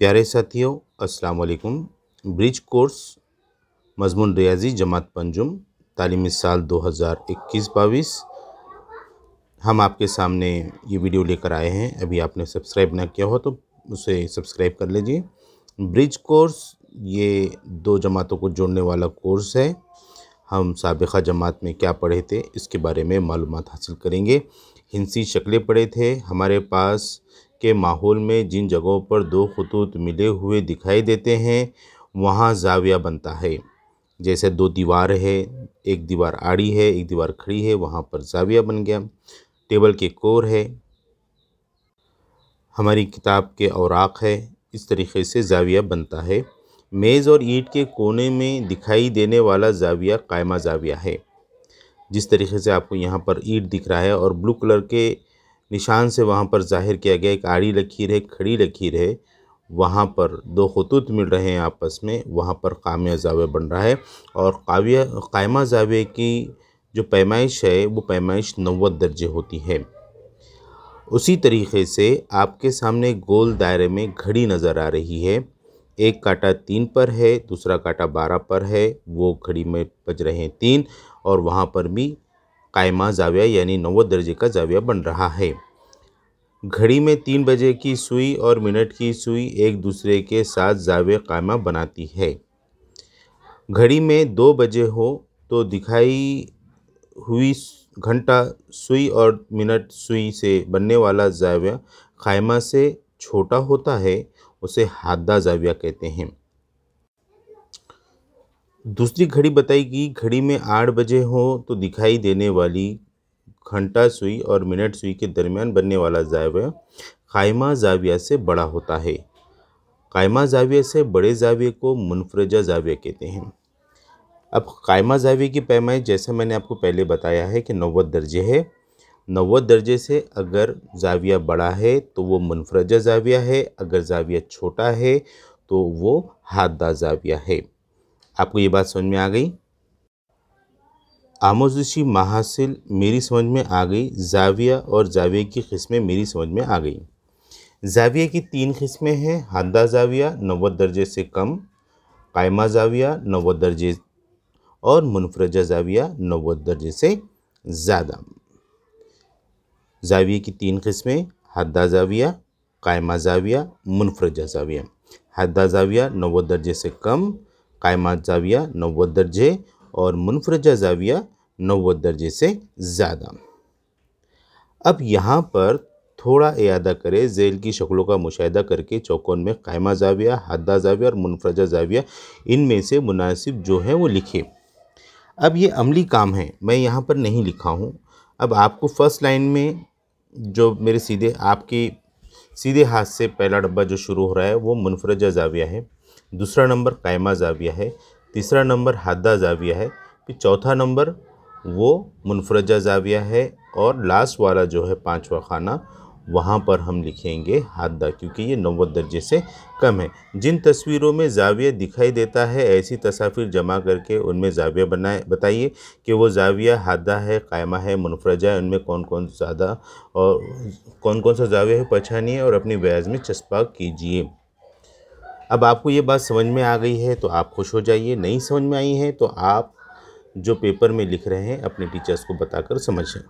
प्यारे साथियों, अस्सलाम वालेकुम। ब्रिज कोर्स मज़मून रियाज़ी जमात पंजुम तालीमी साल 2021-22 हम आपके सामने ये वीडियो लेकर आए हैं। अभी आपने सब्सक्राइब ना किया हो तो उसे सब्सक्राइब कर लीजिए। ब्रिज कोर्स ये दो जमातों को जोड़ने वाला कोर्स है। हम साबिक़ा जमात में क्या पढ़े थे इसके बारे में मालूमात हासिल करेंगे। हिंसी शक्लें पढ़े थे। हमारे पास के माहौल में जिन जगहों पर दो खतूत मिले हुए दिखाई देते हैं वहाँ ज़ाविया बनता है। जैसे दो दीवार है, एक दीवार आड़ी है, एक दीवार खड़ी है, वहाँ पर ज़ाविया बन गया। टेबल के कोर है, हमारी किताब के औराक है, इस तरीक़े से ज़ाविया बनता है। मेज़ और ईंट के कोने में दिखाई देने वाला ज़ाविया कायमा ज़ाविया है। जिस तरीक़े से आपको यहाँ पर ईंट दिख रहा है और ब्लू कलर के निशान से वहाँ पर ज़ाहिर किया गया एक आड़ी लकीर है, खड़ी लकीर है, वहाँ पर दो खतूत मिल रहे हैं आपस में, वहाँ पर कायमा ज़ाविया बन रहा है। और कायमा ज़ाविया की जो पैमाइश है वो पैमाइश 90 दर्जे होती है। उसी तरीक़े से आपके सामने गोल दायरे में घड़ी नज़र आ रही है। एक कांटा 3 पर है, दूसरा कांटा 12 पर है, वो घड़ी में बज रहे हैं 3 और वहाँ पर भी कायमा ज़ाविया यानी 90 दर्जे का ज़ाविया बन रहा है। घड़ी में 3 बजे की सुई और मिनट की सुई एक दूसरे के साथ ज़ाविया कायमा बनाती है। घड़ी में 2 बजे हो तो दिखाई हुई घंटा सुई और मिनट सुई से बनने वाला ज़ाविया कायमा से छोटा होता है, उसे हादा ज़ाविया कहते हैं। दूसरी घड़ी बताएगी घड़ी में 8 बजे हो तो दिखाई देने वाली घंटा सुई और मिनट सुई के दरमियान बनने वाला ज़ाविया कायमा ज़ाविया से बड़ा होता है। कायमा ज़ाविया से बड़े ज़ाविये को मुनफरजा ज़ाविया कहते हैं। अब कायमा ज़ाविये की पैमाइश जैसे मैंने आपको पहले बताया है कि 90 दर्जे है। 90 दर्जे से अगर ज़ाविया बड़ा है तो वो मुनफरजा ज़ाविया है, अगर ज़ाविया छोटा है तो वो हादा ज़ाविया है। आपको ये बात समझ में आ गई? आमोज़शी महासिल मेरी समझ में आ गई। ज़ाविया और ज़ाविये की किस्में मेरी समझ में आ गई। ज़ाविये की 3 किस्में हैं। हादा ज़ाविया 90 दर्जे से कम, कायमा ज़ाविया 90 दर्जे और मुनफरजा ज़ाविया 90 दर्जे से ज़्यादा। ज़ाविये की 3 किस्में हादा ज़ाविया, कायमा ज़ाविया, मुनफरजा ज़ाविया। हादा ज़ाविया 90 दर्जे से कम, कायमा ज़ाविया 90 दर्जे और मुनफरजा ज़ाविया 90 दर्जे से ज़्यादा। अब यहाँ पर थोड़ा इयादा करें, ज़ेल की शक्लों का मुशाहिदा करके चौकोन में कायमा ज़ाविया, हादा ज़ाविया और मुनफरजा ज़ाविया इनमें से मुनासिब जो है वो लिखे। अब ये अमली काम है, मैं यहाँ पर नहीं लिखा हूँ। अब आपको फर्स्ट लाइन में जो मेरे सीधे हाथ से पहला डब्बा जो शुरू हो रहा है वो मुनफरजा ज़ाविया है, दूसरा नंबर कायमा ज़ाविया है, तीसरा नंबर हादा ज़ाविया है, फिर चौथा नंबर वो मुनफरजा ज़ाविया है और लास्ट वाला जो है 5वां खाना वहाँ पर हम लिखेंगे हादा, क्योंकि ये 90 दर्जे से कम है। जिन तस्वीरों में ज़ाविया दिखाई देता है ऐसी तस्वीर जमा करके उनमें ज़ाविया बताइए कि वो ज़ाविया हादा है, कायमा है, मुनफरजा है, उनमें कौन कौन ज़्यादा और कौन कौन सा ज़ाविया है पहचानिए और अपनी बयाज़ में चस्पा कीजिए। अब आपको ये बात समझ में आ गई है तो आप खुश हो जाइए। नहीं समझ में आई है तो आप जो पेपर में लिख रहे हैं अपने टीचर्स को बताकर समझें।